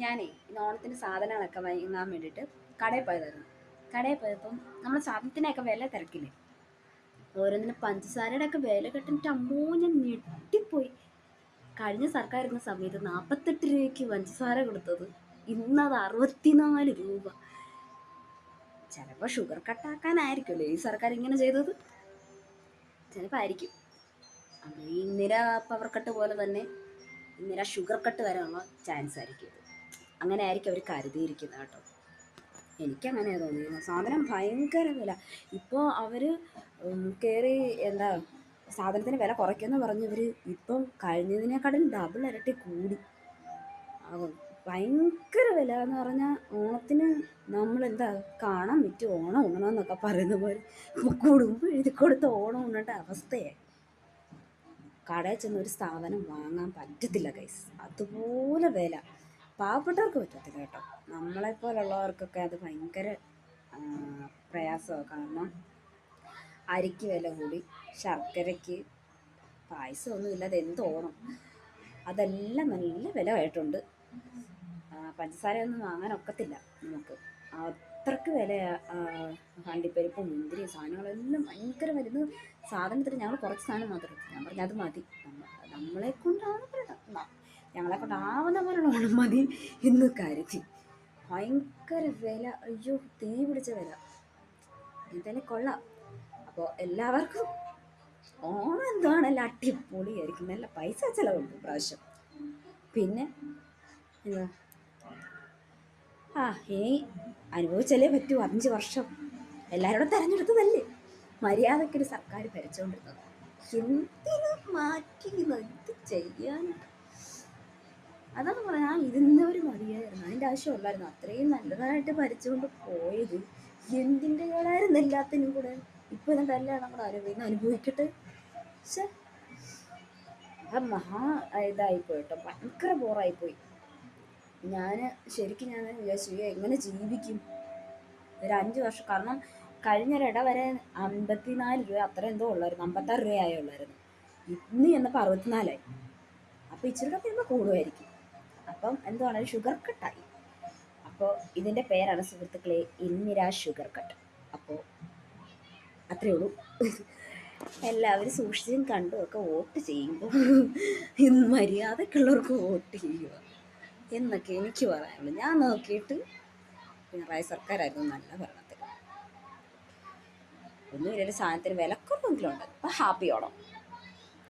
ഞാനേ ഇന്ന് ഓണത്തിന് സാധനങ്ങളൊക്കെ വാങ്ങാൻ വേണ്ടിയിട്ട് കടയിൽ പോയതായിരുന്നു. കടയിൽ പോയപ്പം നമ്മൾ സാധനത്തിനൊക്കെ വില തിരക്കില്ലേ, ഓരോന്നിനും പഞ്ചസാരയുടെ ഒക്കെ വില കെട്ടിട്ട് അമ്മോ ഞാൻ ഞെട്ടിപ്പോയി. കഴിഞ്ഞ സർക്കാർ ഇരുന്ന സമയത്ത് 48 രൂപയ്ക്ക് പഞ്ചസാര കൊടുത്തത് ഇന്നത് 64 രൂപ. ചിലപ്പോൾ ഷുഗർ കട്ടാക്കാനായിരിക്കുമല്ലോ ഈ സർക്കാർ ഇങ്ങനെ ചെയ്തത്, ചിലപ്പോൾ ആയിരിക്കും. അത് ഈ ഇന്ദിര പവർ കട്ട് പോലെ തന്നെ ഇന്ദിര ഷുഗർ കട്ട് വരാനുള്ള ചാൻസ് ആയിരിക്കും ഇത്. അങ്ങനെ ആയിരിക്കും അവർ കരുതിയിരിക്കുന്നത് കേട്ടോ. എനിക്കങ്ങനെയാണ് തോന്നിയത്. സാധനം ഭയങ്കര വില. ഇപ്പോൾ അവർ കയറി എന്താ സാധനത്തിന് വില കുറയ്ക്കുമെന്ന് പറഞ്ഞവർ ഇപ്പം കഴിഞ്ഞതിനേക്കാളും ഡബിൾ ഇരട്ടി കൂടി. ഭയങ്കര വില എന്ന് പറഞ്ഞാൽ ഓണത്തിന് നമ്മളെന്താ കാണാൻ പറ്റും ഓണം ഉണ്ണണമെന്നൊക്കെ പറയുന്ന പോലെ കുടുംബം എഴുതി കൊടുത്ത ഓണം ഉണ്ണേണ്ട അവസ്ഥയായി. കടയിൽ ചെന്ന് ഒരു സാധനം വാങ്ങാൻ പറ്റത്തില്ല ഗൈസ്, അതുപോലെ വില. പാവപ്പെട്ടവർക്ക് പറ്റത്തില്ല കേട്ടോ, നമ്മളെപ്പോലുള്ളവർക്കൊക്കെ അത് ഭയങ്കര പ്രയാസമാണ്. കാരണം അരിക്ക് വില കൂടി, ശർക്കരയ്ക്ക്, പായസമൊന്നുമില്ല, അതെന്ത് ഓണം, അതെല്ലാം നല്ല വില ആയിട്ടുണ്ട്. പഞ്ചസാരയൊന്നും വാങ്ങാനൊക്കത്തില്ല നമുക്ക്, അത്രയ്ക്ക് വിലയാണ്. അണ്ടിപ്പരിപ്പും മുന്തിരി സാധനങ്ങളെല്ലാം ഭയങ്കര മരുന്ന്. സാധനത്തിന് ഞങ്ങൾ കുറച്ച് സാധനം മാത്രം എടുത്തു. ഞാൻ പറഞ്ഞു അത് മതി, നമ്മളെ കൊണ്ടാണ് ഞങ്ങളെ കൊണ്ടാവുന്ന പോലുള്ള ഓണം മതി എന്ന് കരുതി. ഭയങ്കര വില, അയ്യോ തീ പിടിച്ച വില. എന്തായാലും കൊള്ളാം. അപ്പോൾ എല്ലാവർക്കും ഓണം എന്താണല്ലോ അടിപൊളിയായിരിക്കും, നല്ല പൈസ ചിലവുണ്ട് പ്രാവശ്യം. പിന്നെ എന്താ ഇനി അനുഭവിച്ചാലേ പറ്റൂ. 5 വർഷം എല്ലാവരോടും തെരഞ്ഞെടുത്തതല്ലേ, മര്യാദക്കൊരു സർക്കാർ ഭരിച്ചുകൊണ്ടിരുന്നത്. എന്തിനു മാറ്റിക്കുന്നത്, എന്ത് ചെയ്യാനാണ്? അതാണ് പറയാൻ ഇരുന്നവർ മതിയായിരുന്നു, അതിൻ്റെ ആവശ്യമുള്ളായിരുന്നു. അത്രയും നല്ലതായിട്ട് ഭരിച്ചുകൊണ്ട് പോയത് എന്തിൻ്റെ കേടായിരുന്നു എല്ലാത്തിനും കൂടെ. ഇപ്പോൾ ഇതിൻ്റെ എല്ലാം നമ്മുടെ ആരോഗ്യം അനുഭവിക്കട്ടെ. പക്ഷെ അത് മഹാ ഇതായിപ്പോയി കേട്ടോ, ഭയങ്കര ബോറായിപ്പോയി. ഞാൻ ശരിക്കും ഞാൻ വിചാരിച്ചു എങ്ങനെ ജീവിക്കും ഒരു 5 വർഷം. കാരണം കഴിഞ്ഞൊരിട വരെ 54 രൂപ അത്ര എന്തോ ഉള്ളായിരുന്നു, 56 രൂപയായേ ഉള്ളായിരുന്നു. ഇന്ന് ചെന്നപ്പോൾ 64ആയി. അപ്പോൾ ഇച്ചിരി കഴിയുമ്പോൾ കൂടുമായിരിക്കും. അപ്പം എന്തുവാണ് ഷുഗർ കട്ടായി. അപ്പോൾ ഇതിൻ്റെ പേരാണ് സുഹൃത്തുക്കളെ ഇന്ദിര ഷുഗർ കട്ട്. അപ്പോൾ അത്രയേ ഉള്ളൂ. എല്ലാവരും സൂക്ഷിച്ചും കണ്ടും ഒക്കെ വോട്ട് ചെയ്യുമ്പോൾ മര്യാദക്കുള്ളവർക്ക് വോട്ട് ചെയ്യുക എന്നൊക്കെ എനിക്ക് പറയാനുള്ളൂ. ഞാൻ നോക്കിയിട്ട് പിണറായി സർക്കാരായിരുന്നു നല്ല ഭരണത്തിൽ. ഒന്നുമില്ലൊരു സാധനത്തിന് വിലക്കുറവെങ്കിലും ഉണ്ട്. അപ്പോൾ ഹാപ്പി ഓണം.